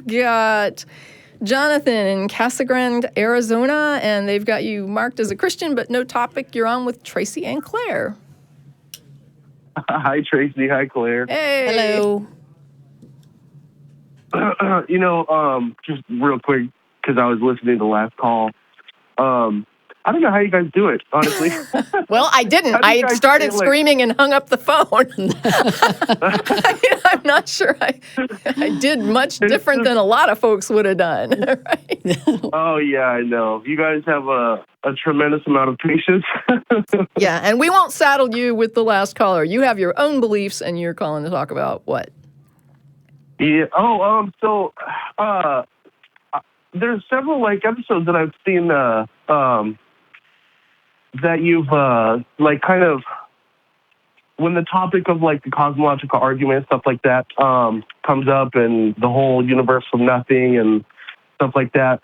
got Jonathon in Casagrande, Arizona, and they've got you marked as a Christian, but no topic. You're on with Tracie and Clare. Hi, Tracie. Hi, Clare. Hey. Hello. Just real quick, because I was listening to the last call. I don't know how you guys do it, honestly. Well, I didn't. I started screaming and hung up the phone. I'm not sure I did much different than a lot of folks would have done. Right? Oh, yeah, I know. You guys have a tremendous amount of patience. Yeah, and we won't saddle you with the last caller. You have your own beliefs, and you're calling to talk about what? Yeah. There's several episodes that I've seen that you've kind of when the topic of the cosmological argument, stuff like that, comes up, and the whole universe from nothing and stuff like that.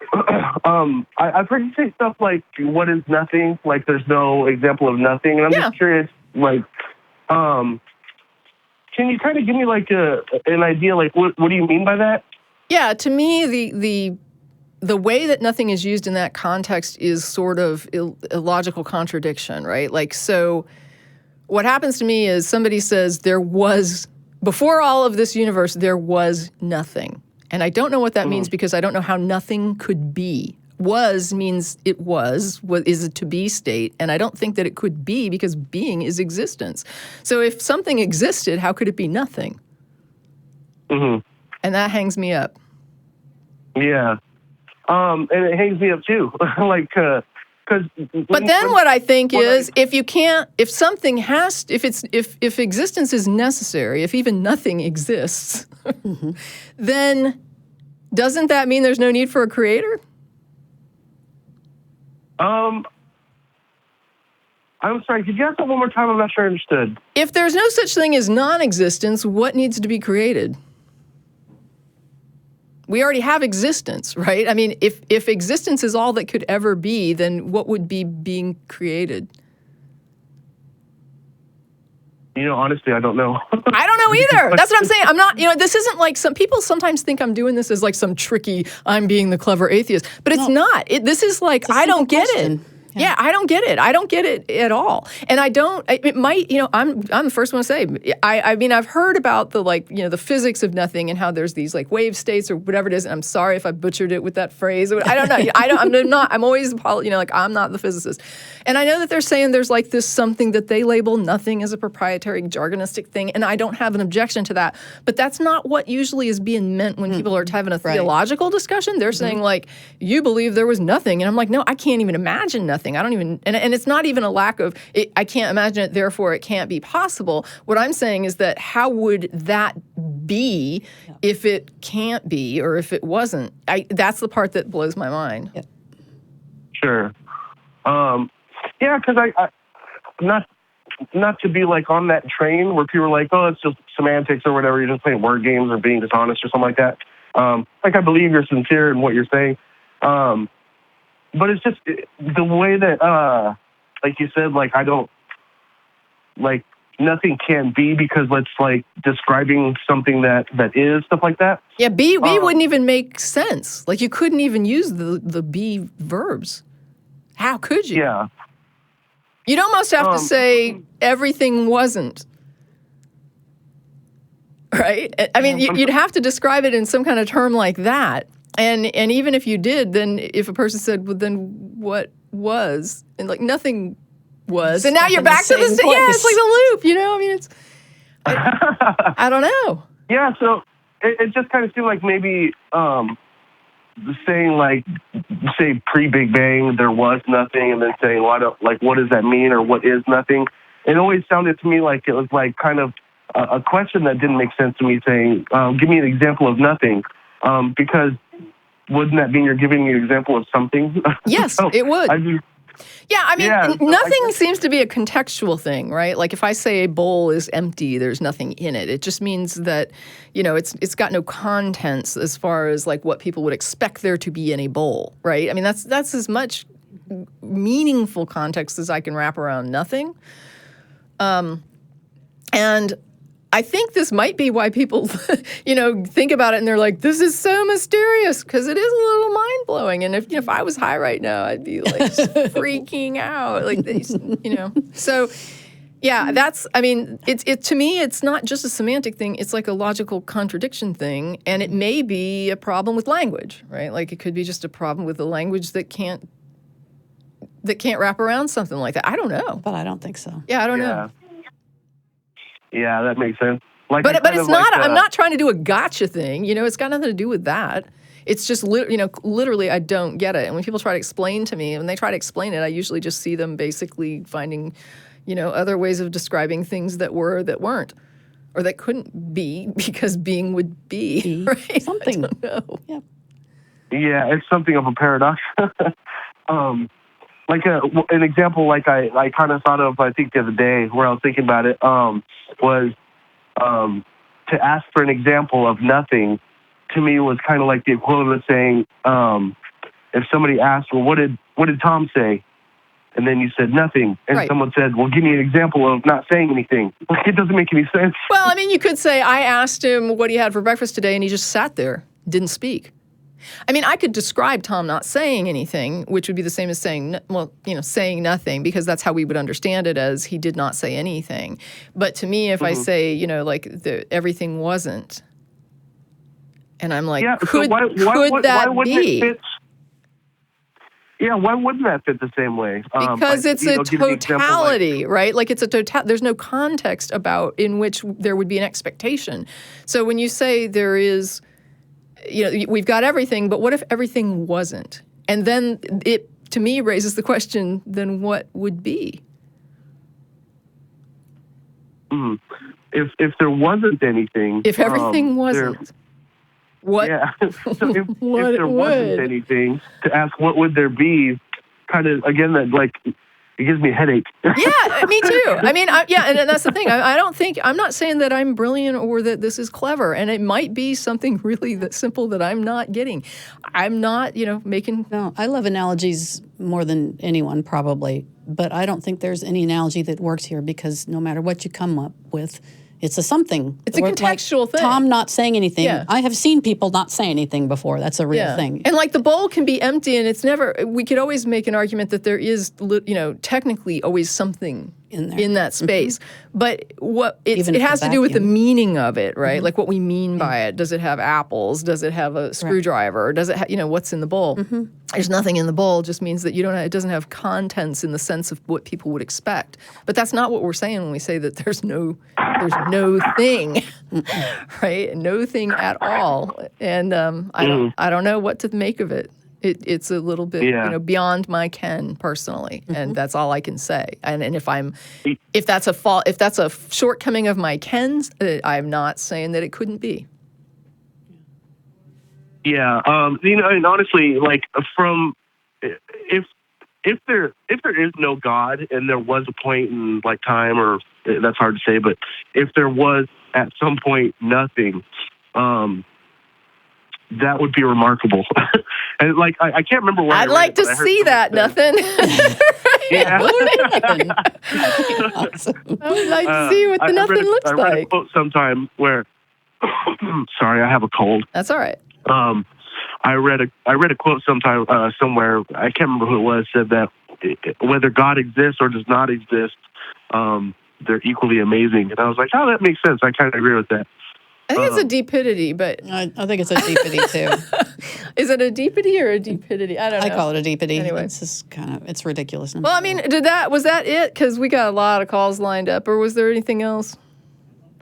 I've heard you say stuff like, "What is nothing?" Like there's no example of nothing, and I'm just curious, can you kind of give me an idea, what do you mean by that? Yeah, to me, the way that nothing is used in that context is sort of illogical contradiction, right? So what happens to me is somebody says before all of this universe, there was nothing. And I don't know what that means because I don't know how nothing could be. Was means it was. What is a to be state? And I don't think that it could be because being is existence. So if something existed, how could it be nothing? Mm-hmm. And that hangs me up. Yeah. And it hangs me up too. But then what I think is if existence is necessary, if even nothing exists, then doesn't that mean there's no need for a creator? I'm sorry, could you ask that one more time? I'm not sure I understood. If there's no such thing as non-existence, what needs to be created? We already have existence, right? I mean, if existence is all that could ever be, then what would be being created? Honestly, I don't know. I don't know either. That's what I'm saying. I'm not, this isn't like some people sometimes think I'm doing this as some tricky, I'm being the clever atheist, but it's not. This is I don't get it. Yeah, I don't get it. I don't get it at all. And I don't, it might, I'm the first one to say, I mean, I've heard about the physics of nothing and how there's these wave states or whatever it is. And I'm sorry if I butchered it with that phrase. I don't know. I'm always, I'm not the physicist. And I know that they're saying there's this something that they label nothing as a proprietary jargonistic thing. And I don't have an objection to that. But that's not what usually is being meant when people are having a theological discussion. They're saying you believe there was nothing. And I'm like, no, I can't even imagine nothing. I don't even, and it's not even a lack of, I can't imagine it, therefore it can't be possible. What I'm saying is that how would that be if it can't be or if it wasn't? That's the part that blows my mind. Yeah. Sure. Yeah, because I not to be on that train where people are oh, it's just semantics or whatever, you're just playing word games or being dishonest or something like that. I believe you're sincere in what you're saying. But it's just the way that, like you said, I don't, nothing can be because it's describing something that is, stuff like that. Yeah, be wouldn't even make sense. You couldn't even use the be verbs. How could you? Yeah. You'd almost have to say everything wasn't. Right? I mean, you'd have to describe it in some kind of term like that. And even if you did, then if a person said, well, then what was? And nothing was. And now you're back to the same. Yeah, it's like a loop, I mean, it's, I don't know. Yeah, so it just kind of seemed like maybe saying say pre-Big Bang, there was nothing, and then saying, well, what does that mean or what is nothing? It always sounded to me like it was kind of a question that didn't make sense to me saying, give me an example of nothing. Because wouldn't that mean you're giving me an example of something? Yes, it would. Nothing seems to be a contextual thing, right? If I say a bowl is empty, there's nothing in it. It just means that, it's got no contents as far as what people would expect there to be in a bowl, right? I mean, that's as much meaningful context as I can wrap around nothing. And I think this might be why people, think about it and they're like, this is so mysterious, because it is a little mind-blowing. And if I was high right now, I'd be like freaking out. Like, So, yeah, to me, it's not just a semantic thing. It's like a logical contradiction thing. And it may be a problem with language, right? Like, it could be just a problem with the language that can't wrap around something like that. I don't know. But I don't think so. Yeah, I don't know. Yeah, that makes sense. But it's not. I'm not trying to do a gotcha thing. It's got nothing to do with that. It's just literally, I don't get it. And when people try to explain to me, when they try to explain it, I usually just see them basically finding, other ways of describing things that weren't, or that couldn't be, because being would be right. Something. I don't know. Yeah. Yeah, it's something of a paradox. Like an example, like I kind of thought of, I think the other day, where I was thinking about it, was to ask for an example of nothing. To me, was kind of like the equivalent of saying, if somebody asked, well, what did Tom say? And then you said nothing, and someone said, well, give me an example of not saying anything. It doesn't make any sense. Well, you could say, I asked him what he had for breakfast today, and he just sat there, didn't speak. I could describe Tom not saying anything, which would be the same as saying, saying nothing, because that's how we would understand it, as he did not say anything. But to me, if I say, everything wasn't, and I'm like, could that be? Why wouldn't that fit the same way? Because it's a totality, right? Like, it's a there's no context in which there would be an expectation. So when you say there is, we've got everything, but what if everything wasn't? And then it, to me, raises the question, then what would be? If there wasn't anything... If everything wasn't, what? Yeah. So if there wasn't anything, to ask what would there be, kind of, again, that, like... It gives me a headache. Yeah, me too. And that's the thing. I'm not saying that I'm brilliant or that this is clever, and it might be something really that simple that I'm not getting. I'm not, making... No, I love analogies more than anyone, probably, but I don't think there's any analogy that works here, because no matter what you come up with, it's a something. It's a contextual thing. Tom not saying anything. Yeah. I have seen people not say anything before. That's a real thing. And like, the bowl can be empty, and it's never... We could always make an argument that there is, technically always something in that space. But it has to do with the meaning of it, right? Like, what we mean by it. Does it have apples? Does it have a screwdriver? Does it have, what's in the bowl? There's nothing in the bowl just means that it doesn't have contents in the sense of what people would expect. But that's not what we're saying when we say that there's no thing, right? No thing at all. And I don't know what to make of it. It's a little bit beyond my ken personally, and that's all I can say. And if that's a shortcoming of my ken's, I'm not saying that it couldn't be. Yeah, and honestly, like, if there is no God, and there was a point in, like, time, or that's hard to say, but if there was at some point nothing, that would be remarkable. And, like, I can't remember where I'd like to see that, nothing. Yeah. Awesome. I would like to see what the nothing looks like. I read a quote sometime where, sorry, I have a cold. That's all right. I read a quote sometime somewhere, I can't remember who it was, said that whether God exists or does not exist, they're equally amazing. And I was like, oh, that makes sense. I kind of agree with that. I think it's a deepidity, but... I think it's a deepity, too. Is it a deepity or a deepidity? I don't know. I call it a deepity. Anyway. It's just it's ridiculous. Well, I mean, was that it? Because we got a lot of calls lined up, or was there anything else?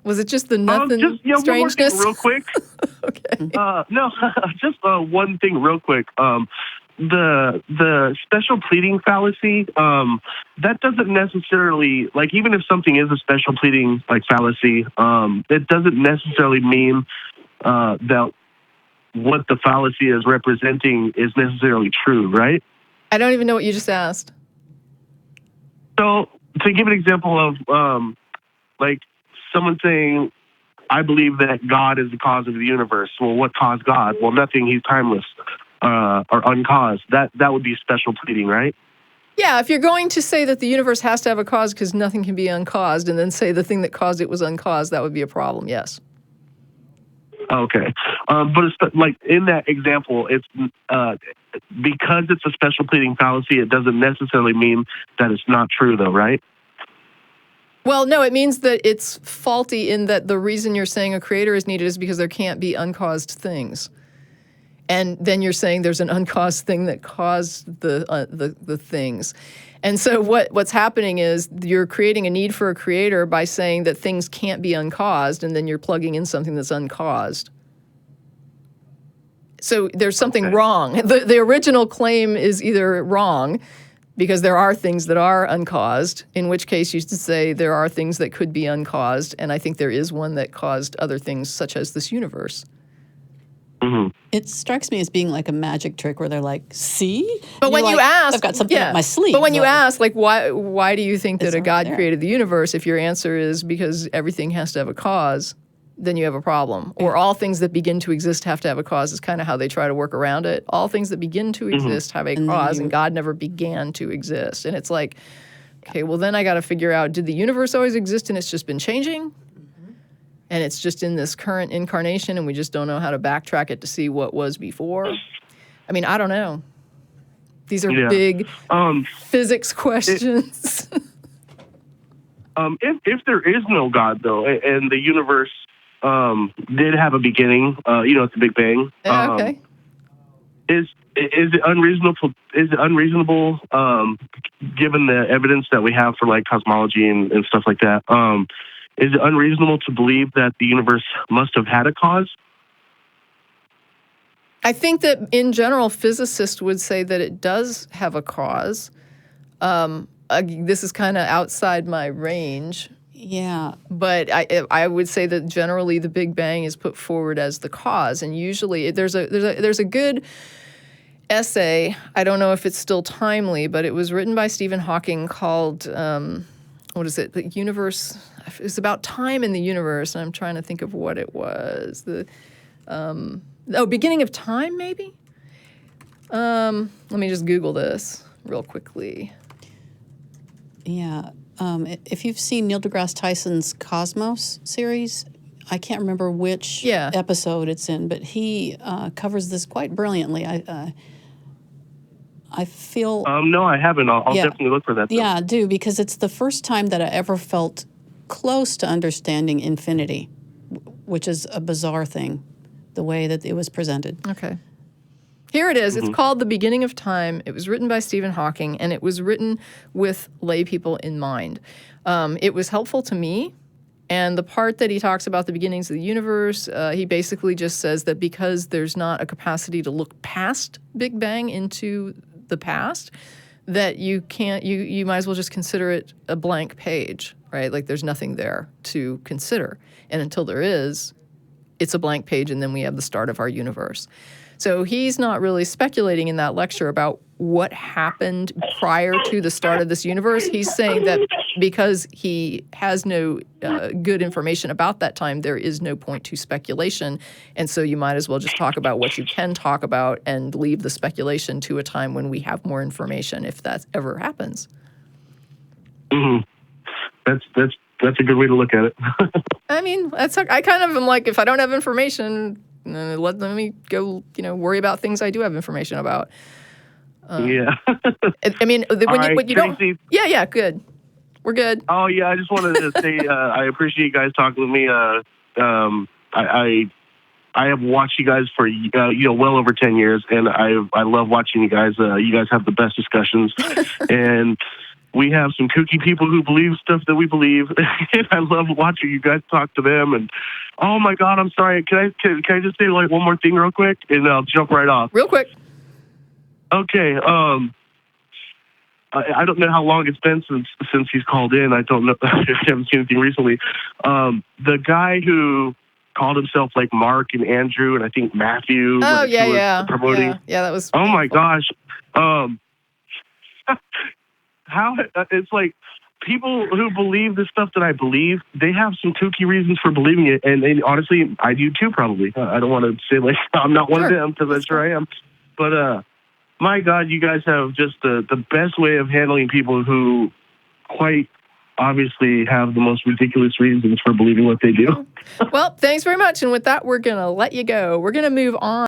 Was it just the nothing strangeness? One more thing real quick. Okay. No, just one thing real quick. The special pleading fallacy, that doesn't necessarily, like, even if something is a special pleading, like, fallacy, it doesn't necessarily mean that what the fallacy is representing is necessarily true, right? I don't even know what you just asked. So, to give an example of, like, someone saying, I believe that God is the cause of the universe. Well, what caused God? Well, nothing. He's timeless. Or uncaused. That would be special pleading, right? Yeah, if you're going to say that the universe has to have a cause because nothing can be uncaused, and then say the thing that caused it was uncaused, that would be a problem, yes. Okay. But it's like in that example, it's because it's a special pleading fallacy, it doesn't necessarily mean that it's not true, though, right? Well, no, it means that it's faulty in that the reason you're saying a creator is needed is because there can't be uncaused things. And then you're saying there's an uncaused thing that caused the things. And so what's happening is you're creating a need for a creator by saying that things can't be uncaused, and then you're plugging in something that's uncaused. So there's something wrong. The original claim is either wrong, because there are things that are uncaused, in which case you should say there are things that could be uncaused, and I think there is one that caused other things, such as this universe. Mm-hmm. It strikes me as being like a magic trick where they're like, see? But when you ask, I've got something up my sleeve. But when you ask, like, why do you think that a God there. created the universe? If your answer is because everything has to have a cause, then you have a problem. Or all things that begin to exist have to have a cause is kind of how they try to work around it. All things that begin to exist have a cause, and God never began to exist. And it's like, okay, well, then I got to figure out, did the universe always exist and it's just been changing? And it's just in this current incarnation, and we just don't know how to backtrack it to see what was before. I mean, I don't know. These are big physics questions. If there is no God, though, and the universe did have a beginning, at the Big Bang, Okay. Is it unreasonable? Is it unreasonable, given the evidence that we have for like cosmology and stuff like that? Is it unreasonable to believe that the universe must have had a cause? I think that in general, physicists would say that it does have a cause. This is kind of outside my range. Yeah. But I would say that generally the Big Bang is put forward as the cause, and usually there's a good essay. I don't know if it's still timely, but it was written by Stephen Hawking called what is it? The universe. It's about time in the universe, and I'm trying to think of what it was. Beginning of time, maybe. Let me just Google this real quickly. Yeah. If you've seen Neil deGrasse Tyson's Cosmos series, I can't remember which episode it's in, but he covers this quite brilliantly. I feel... No, I haven't. I'll definitely look for that. Though. Yeah, I do, because it's the first time that I ever felt close to understanding infinity, which is a bizarre thing, the way that it was presented. Okay. Here it is. It's called The Beginning of Time. It was written by Stephen Hawking, and it was written with lay people in mind. It was helpful to me, and the part that he talks about the beginnings of the universe, he basically just says that because there's not a capacity to look past Big Bang into the past, that you can't, you might as well just consider it a blank page, right? Like there's nothing there to consider. And until there is, it's a blank page, and then we have the start of our universe. So he's not really speculating in that lecture about what happened prior to the start of this universe. He's saying that because he has no good information about that time, there is no point to speculation. And so you might as well just talk about what you can talk about and leave the speculation to a time when we have more information, if that ever happens. Mm-hmm. That's a good way to look at it. I mean, I kind of am like, if I don't have information, let me go, worry about things I do have information about. Yeah. I mean, when you don't. Tracie, Yeah, good. We're good. Oh yeah, I just wanted to say I appreciate you guys talking with me. I have watched you guys for well over 10 years, and I love watching you guys. You guys have the best discussions, and we have some kooky people who believe stuff that we believe, and I love watching you guys talk to them. And oh my God, I'm sorry. Can I just say like one more thing real quick, and I'll jump right off. Real quick. Okay. I don't know how long it's been since he's called in. I don't know. I haven't seen anything recently. The guy who called himself like Mark and Andrew and I think Matthew. Oh yeah. Promoting. Yeah, that was. Oh my gosh. How it's like people who believe the stuff that I believe, they have some kooky reasons for believing it, and honestly, I do too. Probably. I don't want to say like I'm not one of them because I'm sure I am, but my God, you guys have just the best way of handling people who quite obviously have the most ridiculous reasons for believing what they do. Well, thanks very much. And with that, we're going to let you go. We're going to move on.